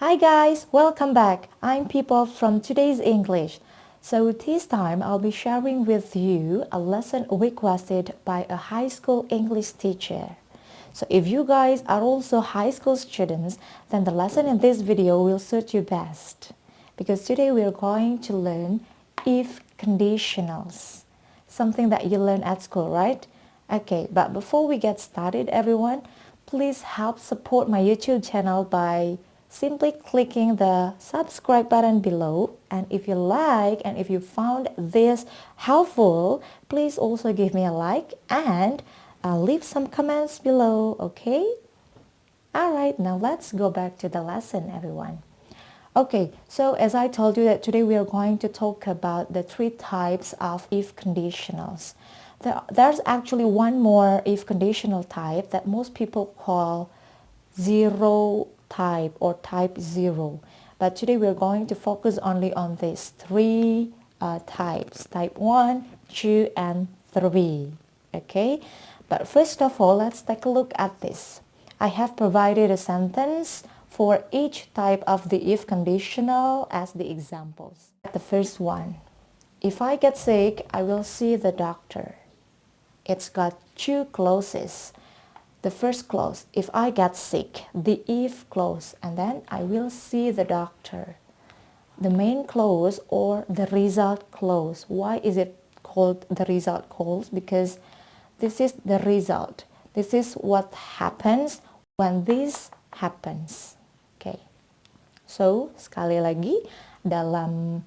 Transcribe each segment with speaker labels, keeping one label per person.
Speaker 1: Hi guys, welcome back. I'm People from Today's English. So this time I'll be sharing with you a lesson requested by a high school English teacher. So if you guys are also high school students, then the lesson in this video will suit you best. Because today we are going to learn if conditionals. Something that you learn at school, right? Okay, but before we get started everyone, please help support my YouTube channel by simply clicking the subscribe button below, and if you like and if you found this helpful, please also give me a like and leave some comments below, okay? Alright, now let's go back to the lesson everyone. Okay, so as I told you that today we are going to talk about the three types of if conditionals. There's actually one more if conditional type that most people call zero type or type 0, but today we're going to focus only on these three types, type 1, 2 and 3. Okay, but first of all, let's take a look at this. I have provided a sentence for each type of the if conditional as the examples. The first one, if I get sick, I will see the doctor. It's got two clauses. The first clause, if I get sick, the if clause, and then I will see the doctor. The main clause or the result clause. Why is it called the result clause? Because this is the result. This is what happens when this happens. Okay. So, sekali lagi, dalam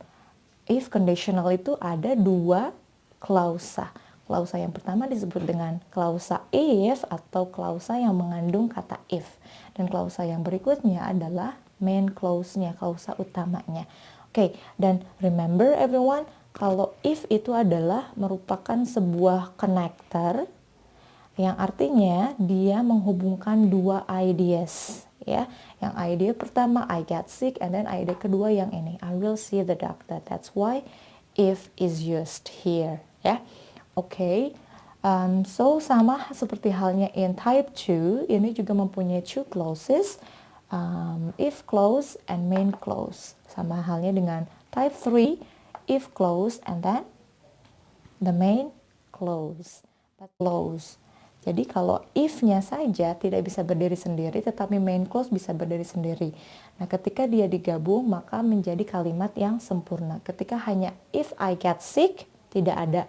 Speaker 1: if conditional itu ada dua klausa. Klausa yang pertama disebut dengan klausa if atau klausa yang mengandung kata if. Dan klausa yang berikutnya adalah main clause-nya, klausa utamanya. Oke, dan remember everyone, kalau if itu adalah merupakan sebuah connector yang artinya dia menghubungkan dua ideas. Ya, yang idea pertama I get sick, and then idea kedua yang ini I will see the doctor. That's why if is used here. Ya. Oke, so sama seperti halnya in type 2, ini juga mempunyai two clauses, if clause and main clause. Sama halnya dengan type 3, if clause and then the main clause. Jadi kalau if-nya saja tidak bisa berdiri sendiri, tetapi main clause bisa berdiri sendiri. Nah, ketika dia digabung, maka menjadi kalimat yang sempurna. Ketika hanya if I get sick, tidak ada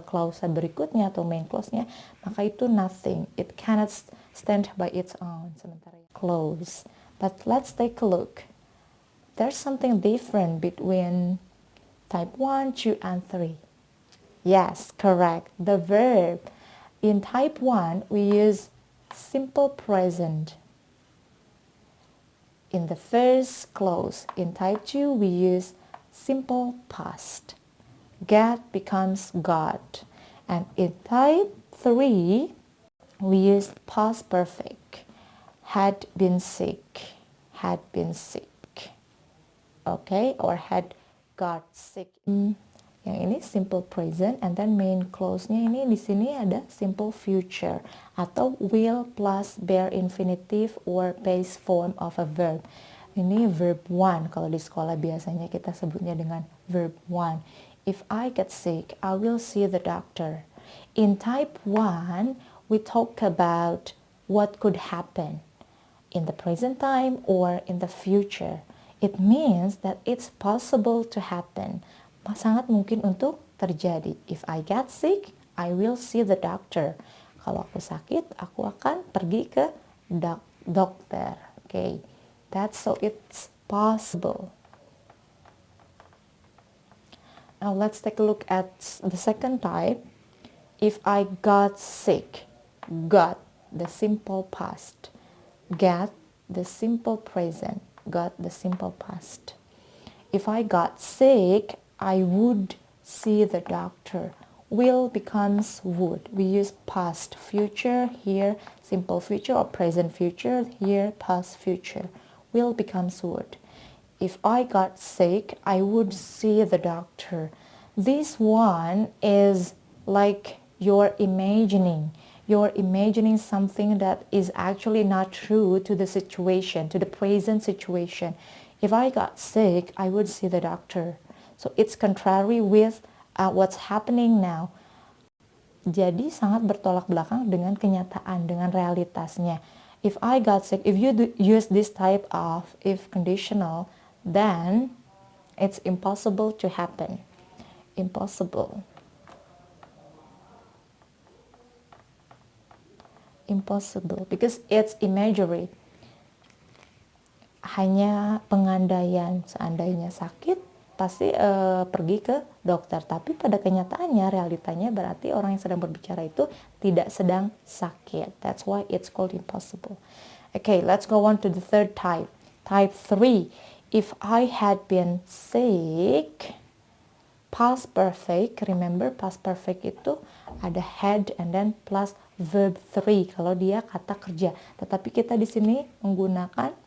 Speaker 1: klausa berikutnya atau main clause-nya, maka itu nothing. It cannot stand by its own. Sementara clause. But let's take a look. There's something different between type 1, 2, and 3. Yes, correct. The verb. In type 1, we use simple present. In the first clause. In type 2, we use simple past. Get becomes got. And in type 3, we use past perfect. Had been sick. Had been sick. Okay, or had got sick. Yang ini simple present, and then main clause-nya ini di sini ada simple future atau will plus bare infinitive or base form of a verb. Ini verb 1, kalau di sekolah biasanya kita sebutnya dengan verb 1. If I get sick, I will see the doctor. In type 1, we talk about what could happen in the present time or in the future. It means that it's possible to happen. Sangat mungkin untuk terjadi. If I get sick, I will see the doctor. Kalau aku sakit, aku akan pergi ke dokter. Okay, that's so it's possible. Now let's take a look at the second type. If I got sick, got the simple past, get the simple present, got the simple past. If I got sick, I would see the doctor. Will becomes would. We use past future here, simple future, or present future here, past future. Will becomes would. If I got sick, I would see the doctor. This one is like you're imagining. You're imagining something that is actually not true to the situation, to the present situation. If I got sick, I would see the doctor. So it's contrary with what's happening now. Jadi sangat bertolak belakang dengan kenyataan, dengan realitasnya. If I got sick, if you use this type of if conditional, then it's impossible to happen. Impossible. Impossible because it's imaginary. Hanya pengandaian, seandainya sakit pasti pergi ke dokter, tapi pada kenyataannya realitanya berarti orang yang sedang berbicara itu tidak sedang sakit. That's why it's called impossible. Okay, let's go on to the third type. Type 3. If I had been sick, past perfect, remember past perfect itu ada had and then plus verb 3 kalau dia kata kerja. Tetapi kita di sini menggunakan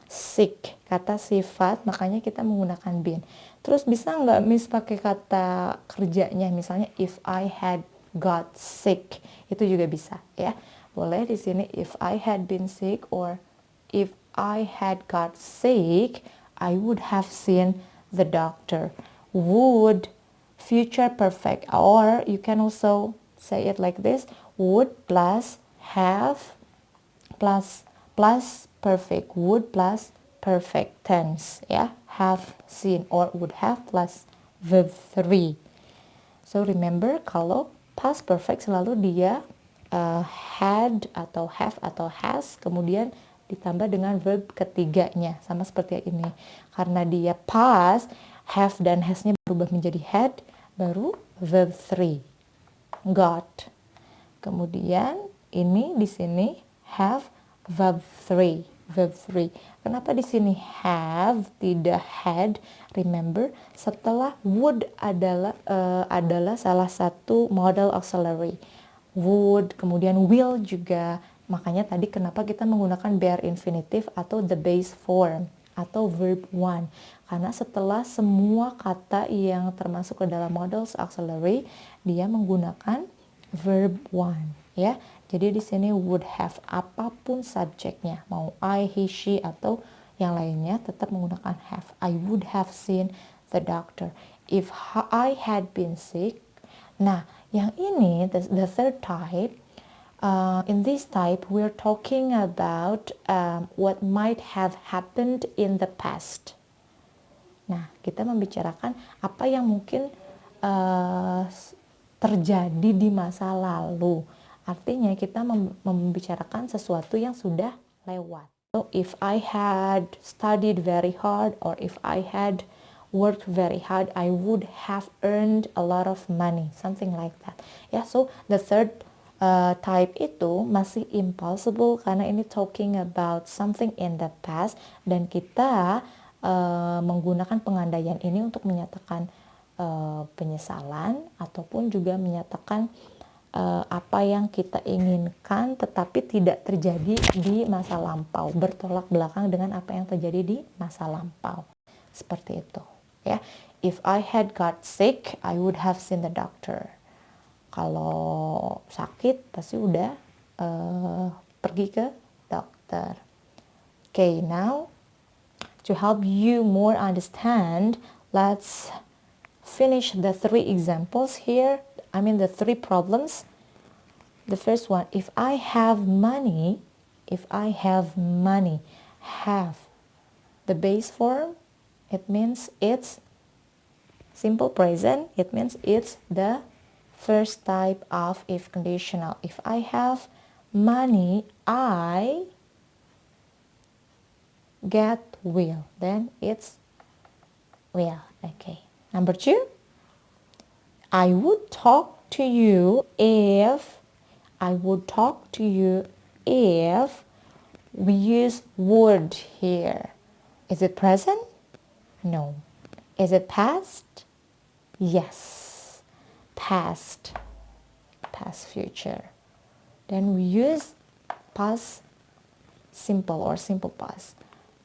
Speaker 1: sick, kata sifat, makanya kita menggunakan been. Terus bisa nggak Miss pakai kata kerjanya, misalnya if I had got sick, itu juga bisa ya. Boleh di sini if I had been sick or if I had got sick, I would have seen the doctor. Would, future perfect, or you can also say it like this, would plus have plus perfect, would plus perfect tense ya, have seen, or would have plus verb 3. So remember kalau past perfect selalu dia had atau have atau has kemudian ditambah dengan verb ketiganya, sama seperti ini. Karena dia past, have dan has-nya berubah menjadi had, baru verb 3. Got. Kemudian ini di sini have verb 3. Verb 3. Kenapa di sini have tidak had? Remember, setelah would adalah salah satu modal auxiliary. Would, kemudian will juga. Makanya tadi kenapa kita menggunakan bare infinitive atau the base form atau verb 1. Karena setelah semua kata yang termasuk ke dalam modals auxiliary, dia menggunakan verb 1 ya. Jadi di sini would have apapun subjeknya, mau I, he, she atau yang lainnya tetap menggunakan have. I would have seen the doctor if I had been sick. Nah, yang ini the third type. In this type, we're talking about what might have happened in the past. Nah, kita membicarakan apa yang mungkin terjadi di masa lalu. Artinya kita membicarakan sesuatu yang sudah lewat. So, if I had studied very hard or if I had worked very hard, I would have earned a lot of money. Something like that. Ya, so the third type itu masih impossible karena ini talking about something in the past dan kita menggunakan pengandaian ini untuk menyatakan penyesalan ataupun juga menyatakan apa yang kita inginkan tetapi tidak terjadi di masa lampau, bertolak belakang dengan apa yang terjadi di masa lampau. Seperti itu ya. If I had got sick, I would have seen the doctor. Kalau sakit pasti udah pergi ke dokter. Okay, now to help you more understand, let's finish the 3 examples here. I mean the 3 problems. The first one, if I have money, have the base form, it means it's simple present, it means it's the first type of if conditional. If I have money, I get will, then it's will. Okay. Number 2, I would talk to you if we use would here. Is it present? No. Is it past? Yes. Past future. Then we use past simple or simple past.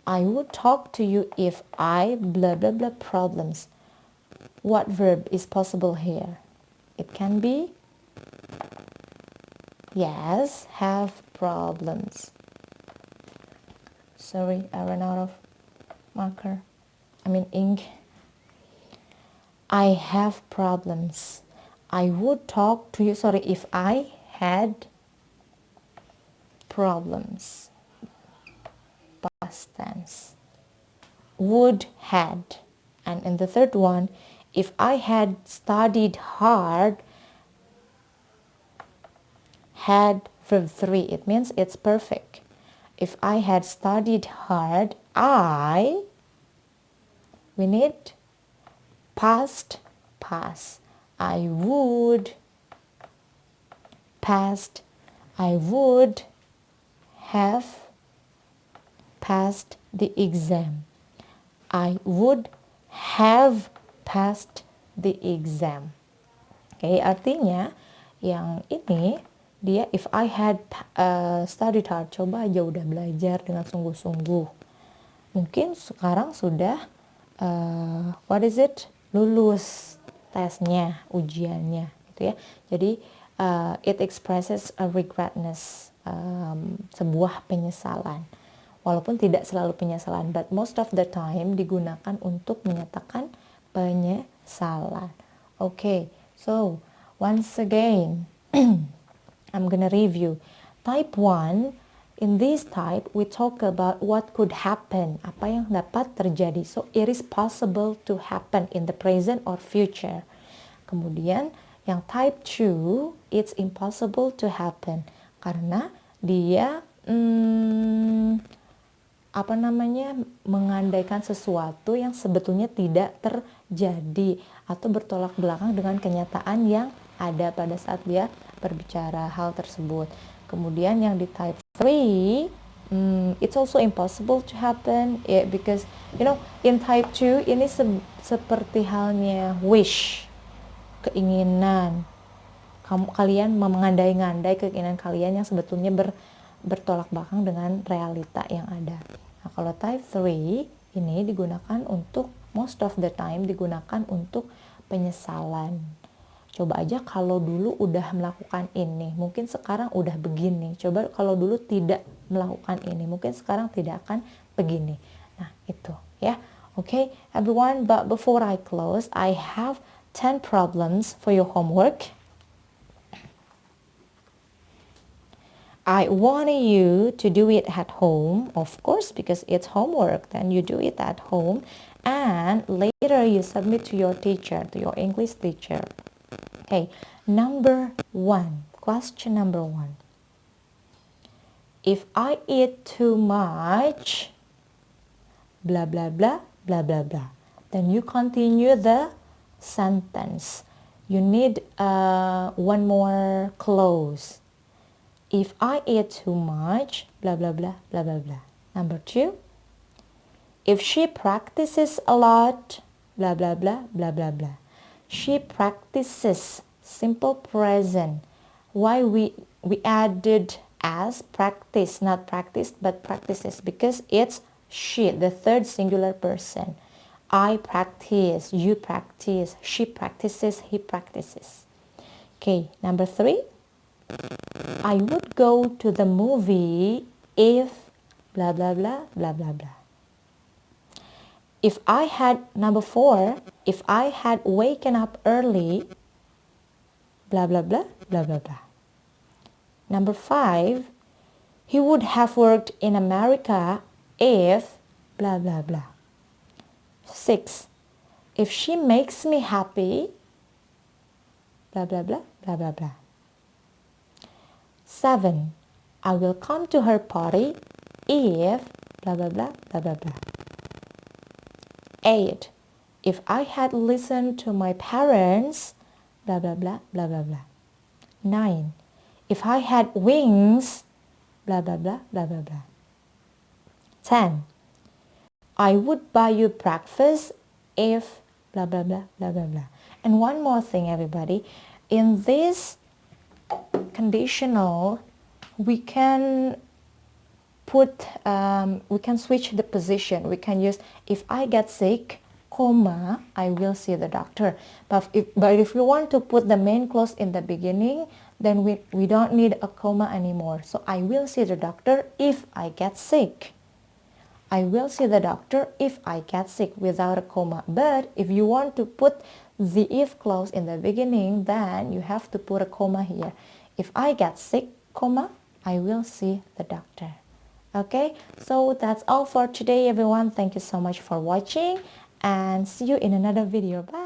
Speaker 1: I would talk to you if I blah blah blah problems. What verb is possible here? It can be Yes, have problems. Sorry, I ran out of ink. I have problems. I would talk to you, if I had problems. Past tense. Would, had. And in the third one, if I had studied hard, had verb 3. It means it's perfect. If I had studied hard, we need past, I would, past, I would have passed the exam. I would have passed the exam. Oke, artinya yang ini dia if I had studied hard, coba aja udah belajar dengan sungguh-sungguh. Mungkin sekarang sudah lulus tesnya, ujiannya gitu ya. Jadi it expresses a regretness, sebuah penyesalan. Walaupun tidak selalu penyesalan, but most of the time digunakan untuk menyatakan penyesalan. Okay, so once again, I'm gonna review. Type 1, in this type, we talk about what could happen, apa yang dapat terjadi. So, it is possible to happen in the present or future. Kemudian, yang type 2, it's impossible to happen. Karena dia mengandaikan sesuatu yang sebetulnya tidak terjadi atau bertolak belakang dengan kenyataan yang ada pada saat dia berbicara hal tersebut. Kemudian yang di type 3, it's also impossible to happen because in type 2 ini seperti halnya wish, keinginan. Kalian mengandai-ngandai keinginan kalian yang sebetulnya bertolak belakang dengan realita yang ada. Nah, kalau type 3 ini digunakan untuk, most of the time digunakan untuk penyesalan. Coba aja kalau dulu udah melakukan ini, mungkin sekarang udah begini. Coba kalau dulu tidak melakukan ini, mungkin sekarang tidak akan begini. Nah, itu ya. Okay, everyone, but before I close, I have 10 problems for your homework. I want you to do it at home, of course, because it's homework. Then you do it at home, and later you submit to your teacher, to your English teacher. Okay, question number 1. If I eat too much, blah, blah, blah, blah, blah, blah. Then you continue the sentence. You need one more clause. If I eat too much, blah, blah, blah, blah, blah, blah. Number 2, if she practices a lot, blah, blah, blah, blah, blah, blah. She practices, simple present. Why we added as practice, not practiced, but practices, because it's she, the third singular person. I practice, you practice, she practices, he practices. Okay, number 3. I would go to the movie if blah, blah, blah, blah, blah, blah. If I had, number 4, if I had waken up early, blah, blah, blah, blah, blah, blah. Number 5, he would have worked in America if blah, blah, blah. 6, if she makes me happy, blah, blah, blah, blah, blah, blah. 7, I will come to her party if blah, blah, blah, blah, blah, blah. 8, if I had listened to my parents, blah, blah, blah, blah, blah, blah. 9, if I had wings, blah, blah, blah, blah, blah, blah. 10, I would buy you breakfast if blah, blah, blah, blah, blah, blah. And one more thing, everybody. In this conditional, we can switch the position. We can use, if I get sick, comma, I will see the doctor. But if you want to put the main clause in the beginning, then we don't need a comma anymore. So I will see the doctor if I get sick. I will see the doctor if I get sick without a comma. But if you want to put the if clause in the beginning, then you have to put a comma here. If I get sick, comma, I will see the doctor. Okay, so that's all for today, everyone. Thank you so much for watching and see you in another video. Bye.